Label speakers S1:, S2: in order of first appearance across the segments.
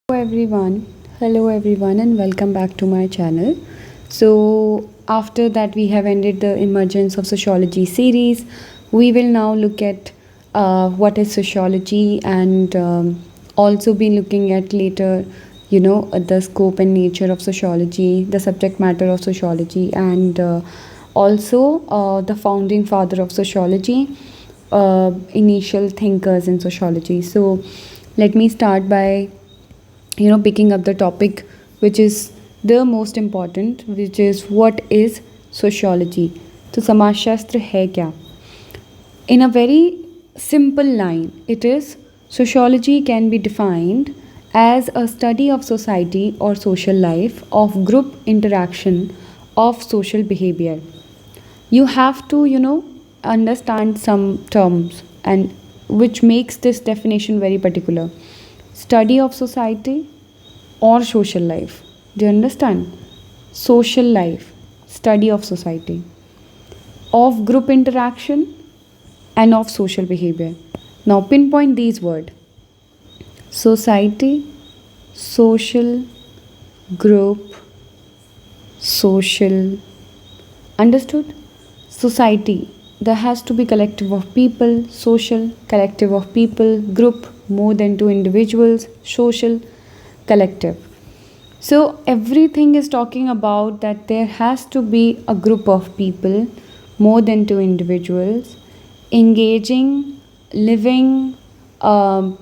S1: Hello everyone, and welcome back to my channel. So, after that, we have ended the Emergence of Sociology series. We will now look at what is sociology and also be looking at later, the scope and nature of sociology, the subject matter of sociology, and also the founding father of sociology, initial thinkers in sociology. So, let me start by picking up the topic which is the most important, which is what is sociology. तो समाजशास्त्र है क्या? In a very simple line, it is sociology can be defined as a study of society or social life, of group interaction, of social behavior. You have to, understand some terms and which makes this definition very particular. Study of society or social life. Do you understand? Social life, study of society, of group interaction, and of social behavior. Now pinpoint these words: society, social, group, social. Understood? Society. There has to be collective of people, social, collective of people, group, more than two individuals, social, collective. So everything is talking about that there has to be a group of people, more than two individuals, engaging, living, um,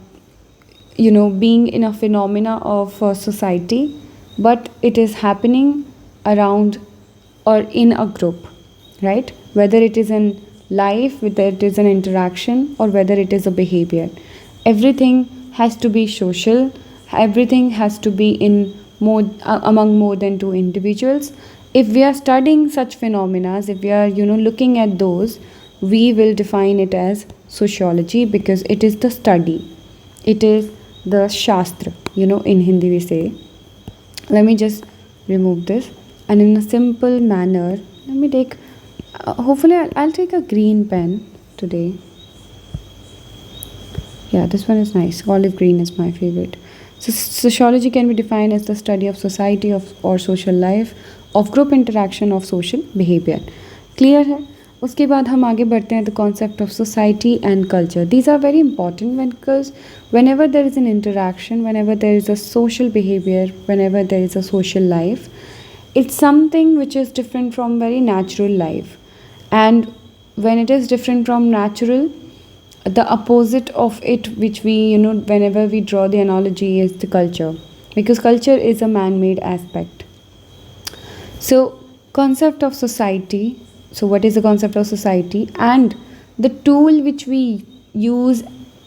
S1: being in a phenomena of society, but it is happening around or in a group, right? Whether it is in life, whether it is an interaction, or whether it is a behavior, everything has to be social. Everything has to be in more among more than two individuals. If we are studying such phenomena, if we are looking at those, we will define it as sociology, because it is the study, it is the shastra, in Hindi we say. Let me just remove this, and in a simple manner, let me take hopefully I'll take a green pen today. Yeah, this one is nice. Olive green is my favorite. So sociology can be defined as the study of society of or social life, of group interaction, of social behavior. Clear है? उसके बाद हम आगे बढ़ते हैं, the concept of society and culture. These are very important because whenever there is an interaction, whenever there is a social behavior, whenever there is a social life, it's something which is different from very natural life. And when it is different from natural, the opposite of it, which we whenever we draw the analogy, is the culture, because culture is a man-made aspect. So concept of society. So what is the concept of society and the tool which we use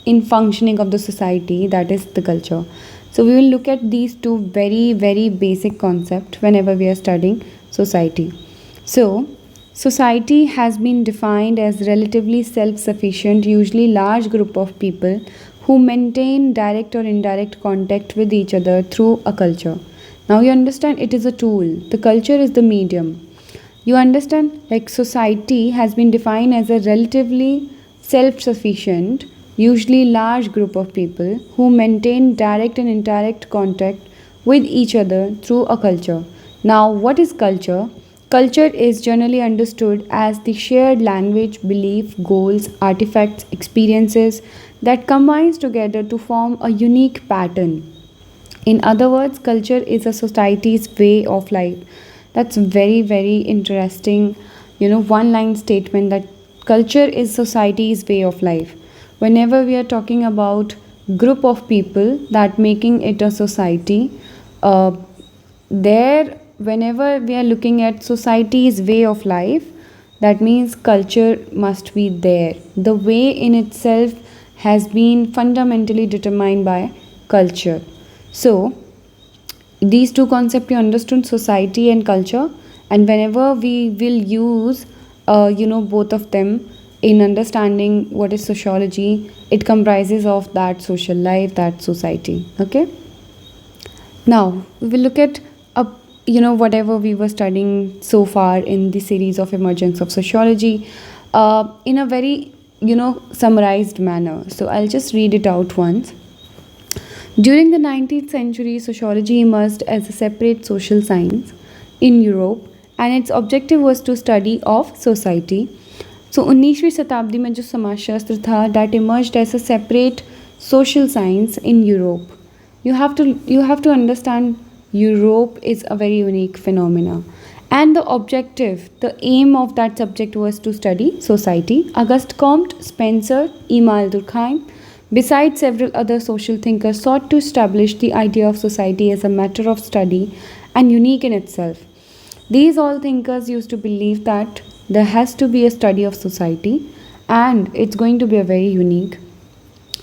S1: in functioning of the society, that is the culture. So we will look at these two very very basic concepts whenever we are studying society. So society has been defined as relatively self-sufficient, usually large group of people who maintain direct or indirect contact with each other through a culture. Now you understand, it is a tool. The culture is the medium. You understand, like society has been defined as a relatively self-sufficient, usually large group of people who maintain direct and indirect contact with each other through a culture. Now, what is culture? Culture is generally understood as the shared language, belief, goals, artifacts, experiences that combines together to form a unique pattern. In other words, culture is a society's way of life. That's very, very interesting, one line statement, that culture is society's way of life. Whenever we are talking about group of people that making it a society, there whenever we are looking at society's way of life, that means culture must be there. The way in itself has been fundamentally determined by culture. So these two concepts you understood, society and culture, and whenever we will use both of them in understanding what is sociology, it comprises of that social life, that society. Okay, now we will look at a whatever we were studying so far in the series of emergence of sociology in a very summarized manner. So I'll just read it out once. During the 19th century, sociology emerged as a separate social science in Europe, and its objective was to study of society. So 19वीं शताब्दी में जो समाजशास्त्र था, that emerged as a separate social science in Europe. You have to understand Europe is a very unique phenomena. And the objective, the aim of that subject was to study society. Auguste Comte, Spencer, Emile Durkheim, besides several other social thinkers, sought to establish the idea of society as a matter of study and unique in itself. These all thinkers used to believe that there has to be a study of society and it's going to be a very unique,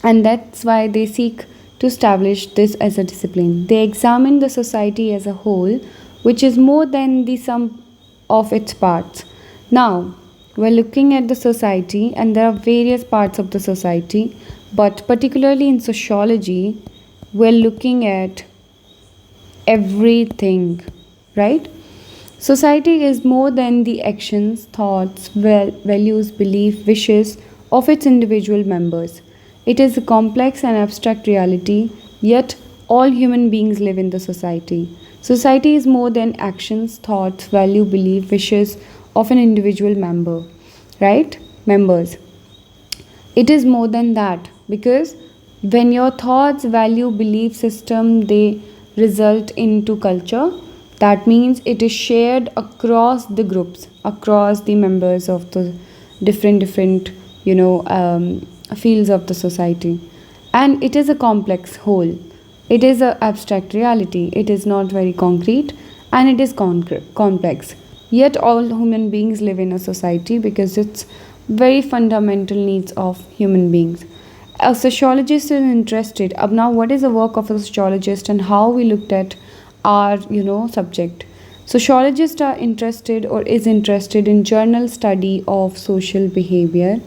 S1: and that's why they seek to establish this as a discipline. They examine the society as a whole, which is more than the sum of its parts. Now, we're looking at the society, and there are various parts of the society, but particularly in sociology, we're looking at everything, right? Society is more than the actions, thoughts, values, belief, wishes of its individual members. It is a complex and abstract reality, yet all human beings live in the society. Society is more than actions, thoughts, value, belief, wishes of an individual member, right? Members. It is more than that, because when your thoughts, value, belief system, they result into culture, that means it is shared across the groups, across the members of the different fields of the society, and it is a complex whole. It is a abstract reality, it is not very concrete, and it is complex, yet all human beings live in a society because it's very fundamental needs of human beings. A sociologist is interested अब now what is the work of a sociologist and how we looked at our subject. Sociologists are interested or is interested in journal study of social behavior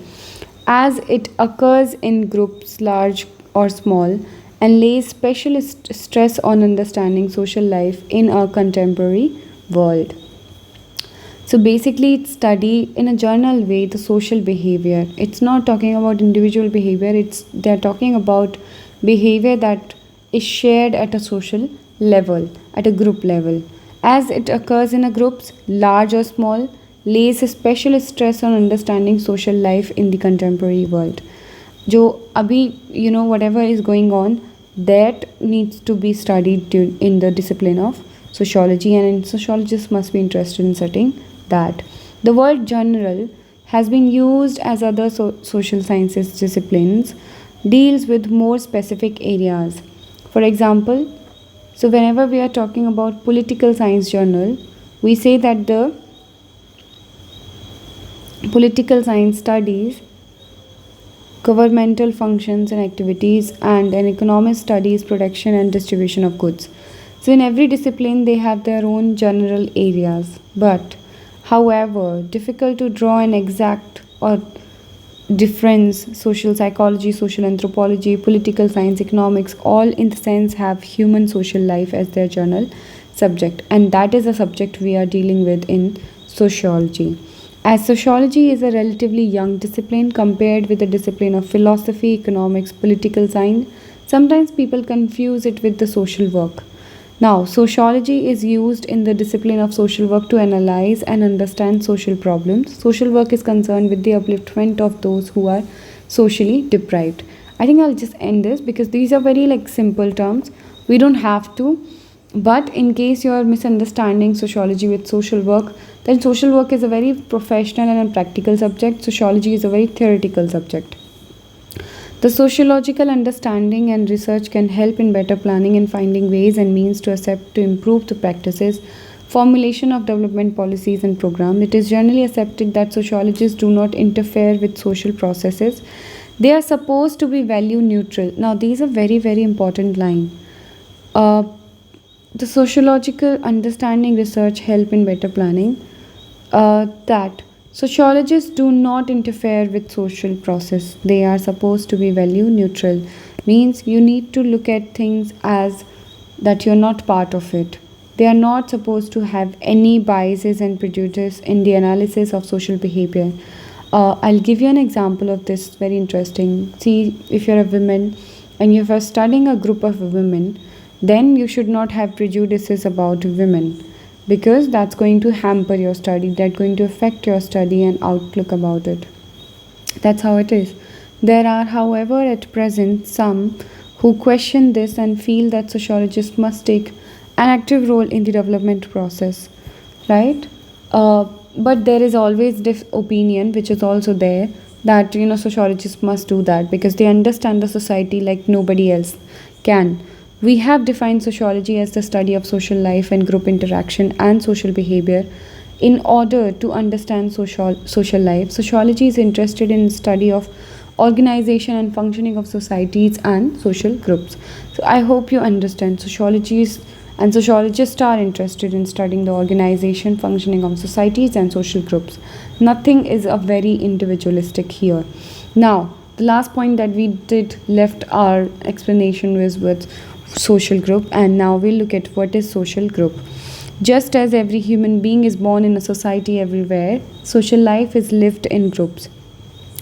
S1: as it occurs in groups large or small, and lays special stress on understanding social life in our contemporary world. So basically, it's study in a journal way the social behavior. It's not talking about individual behavior. They're talking about behavior that is shared at a social level, at a group level, as it occurs in a groups, large or small, lays a special stress on understanding social life in the contemporary world. जो अभी whatever is going on, that needs to be studied in the discipline of sociology, and sociologists must be interested in studying that. The word general has been used as other social sciences disciplines deals with more specific areas. For example, so whenever we are talking about political science journal, we say that the political science studies governmental functions and activities, and an economist studies production and distribution of goods. So in every discipline they have their own general areas, but however difficult to draw an exact or difference. Social psychology, social anthropology, political science, economics, all in the sense have human social life as their journal subject, and that is a subject we are dealing with in sociology. As sociology is a relatively young discipline compared with the discipline of philosophy, economics, political science, sometimes people confuse it with the social work. Now, sociology is used in the discipline of social work to analyze and understand social problems. Social work is concerned with the upliftment of those who are socially deprived. I think I'll just end this because these are very simple terms. We don't have to, but in case you are misunderstanding sociology with social work, then social work is a very professional and a practical subject. Sociology is a very theoretical subject. The sociological understanding and research can help in better planning and finding ways and means to improve the practices, formulation of development policies and programs. It is generally accepted that sociologists do not interfere with social processes. They are supposed to be value neutral. Now, these are very, very important line. The sociological understanding research help in better planning. That sociologists do not interfere with social process. They are supposed to be value neutral. Means you need to look at things as that you're not part of it. They are not supposed to have any biases and prejudice in the analysis of social behavior. I'll give you an example of this, very interesting. See, if you're a woman And if you're studying a group of women, then you should not have prejudices about women, because that's going to hamper your study, that's going to affect your study and outlook about it. That's how it is. There are, however, at present, some who question this and feel that sociologists must take an active role in the development process, right? But there is always this opinion, which is also there, that sociologists must do that because they understand the society like nobody else can. We have defined sociology as the study of social life and group interaction and social behavior. In order to understand social life, sociology is interested in study of organization and functioning of societies and social groups. So I hope you understand sociologists are interested in studying the organization, functioning of societies and social groups. Nothing is a very individualistic here. Now, the last point that we did left our explanation was with social group, and now we'll look at what is social group. Just as every human being is born in a society everywhere, social life is lived in groups,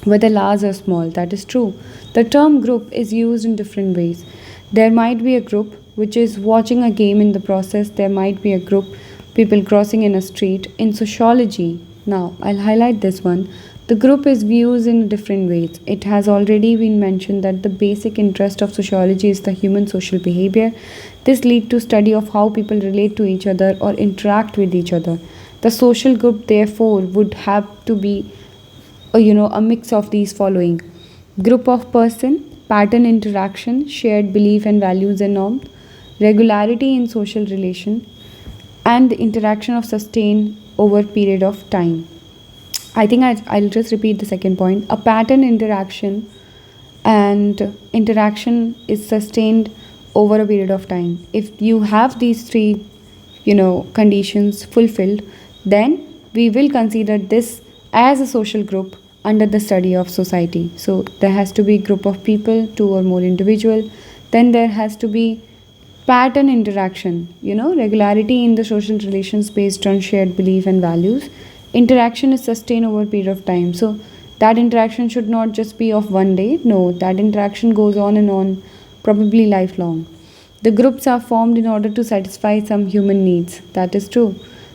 S1: whether large or small. That is true. The term group is used in different ways. There might be a group which is watching a game in the process, there might be a group people crossing in a street. In sociology, now I'll highlight this one. The group is viewed in different ways. It has already been mentioned that the basic interest of sociology is the human social behavior. This leads to study of how people relate to each other or interact with each other. The social group therefore would have to be a mix of these following: group of person, pattern interaction, shared belief and values and norms, regularity in social relation, and the interaction of sustained over period of time. I think I'll just repeat the second point. A pattern interaction and interaction is sustained over a period of time. If you have these three, conditions fulfilled, then we will consider this as a social group under the study of society. So there has to be group of people, two or more individual. Then there has to be pattern interaction, regularity in the social relations based on shared belief and values. Interaction is sustained over a period of time. So that interaction should not just be of one day. No, that interaction goes on and on, probably lifelong. The groups are formed in order to satisfy some human needs. That is true.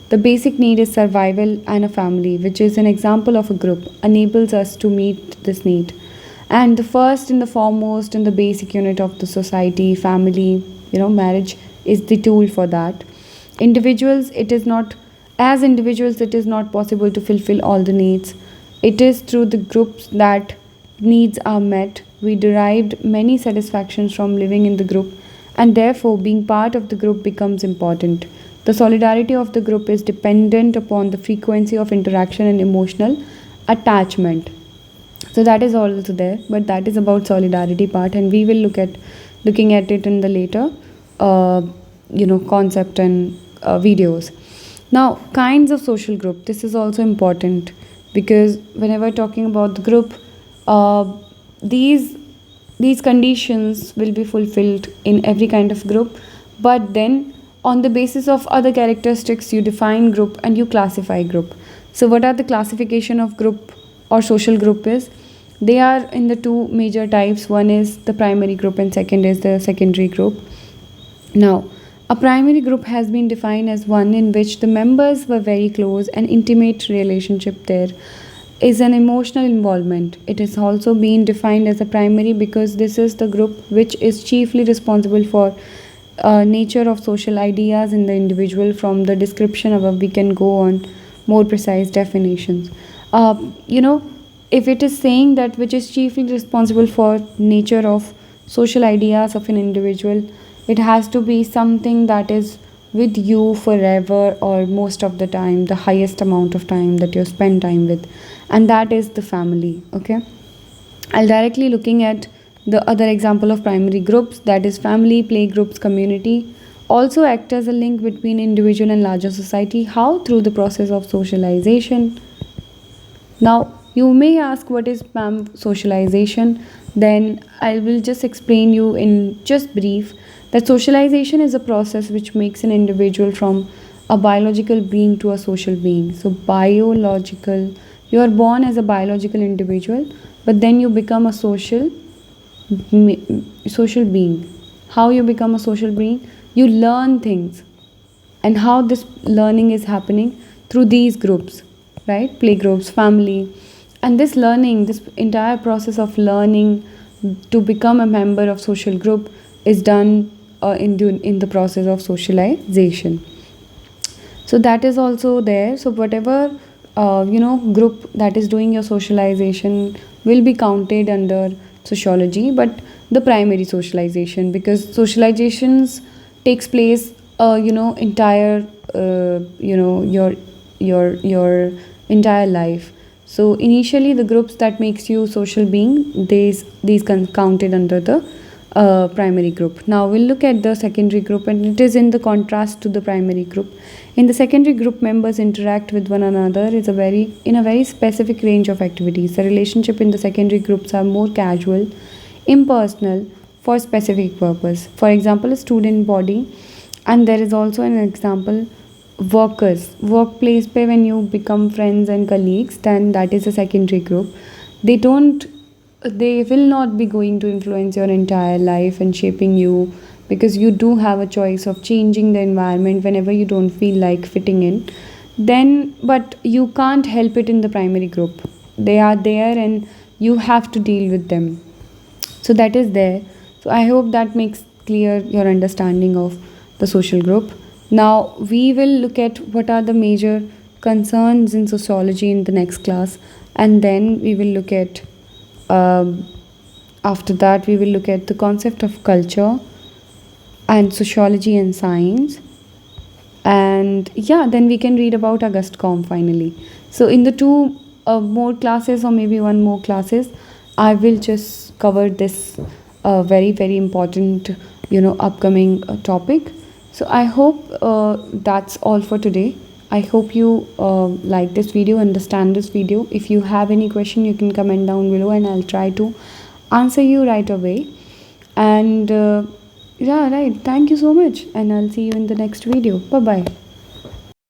S1: The basic need is survival, and a family, which is an example of a group, enables us to meet this need. And the first and the foremost and the basic unit of the society, family, marriage, is the tool for that. Individuals, it is not possible to fulfill all the needs. It is through the groups that needs are met. We derived many satisfactions from living in the group, and therefore being part of the group becomes important. The solidarity of the group is dependent upon the frequency of interaction and emotional attachment. So that is also there, but that is about solidarity part, and we will looking at it in the later concept and videos. Now, kinds of social group, this is also important, because whenever talking about the group, uh, these these conditions will be fulfilled in every kind of group, but then on the basis of other characteristics you define group and you classify group. So what are the classification of group or social group is? They are in the two major types. One is the primary group and second is the secondary group. Now, a primary group has been defined as one in which the members were very close and intimate relationship. There is an emotional involvement. It is also been defined as a primary because this is the group which is chiefly responsible for nature of social ideas in the individual. From the description above, we can go on more precise definitions. Uh, you know, if it is saying that which is chiefly responsible for nature of social ideas of an individual, it has to be something that is with you forever or most of the time, the highest amount of time that you spend time with, and that is the family. Okay, I'll directly looking at the other example of primary groups, that is family, play groups, community, also act as a link between individual and larger society. How? Through the process of socialization. Now, you may ask what is PAM socialization? Then I will just explain you in just brief that socialization is a process which makes an individual from a biological being to a social being. So, biological, you are born as a biological individual, but then you become a social social being. How you become a social being? You learn things, and how this learning is happening through these groups, right? Play groups, family, and this learning, this entire process of learning to become a member of social group is done in the process of socialization. So that is also there. So whatever group that is doing your socialization will be counted under sociology, but the primary socialization, because socializations takes place entire your entire life. So initially the groups that makes you social being, counted under the primary group. Now we'll look at the secondary group, and it is in the contrast to the primary group. In the secondary group, members interact with one another in a very specific range of activities. The relationship in the secondary groups are more casual, impersonal, for specific purpose. For example, a student body, and there is also an example, workers, workplace पे when you become friends and colleagues, then that is a secondary group. They don't, they will not be going to influence your entire life and shaping you, because you do have a choice of changing the environment whenever you don't feel like fitting in. Then, but you can't help it in the primary group. They are there and you have to deal with them. So that is there. So I hope that makes clear your understanding of the social group. Now we will look at what are the major concerns in sociology in the next class, and then we will look at um, after that we will look at the concept of culture and sociology and science. And yeah, then we can read about August finally. So in the two more classes, or maybe one more classes, I will just cover this very very important upcoming topic. So I hope that's all for today. I hope you like this video, understand this video. If you have any question, you can comment down below and I'll try to answer you right away. And yeah, right, thank you so much, and I'll see you in the next video. Bye bye.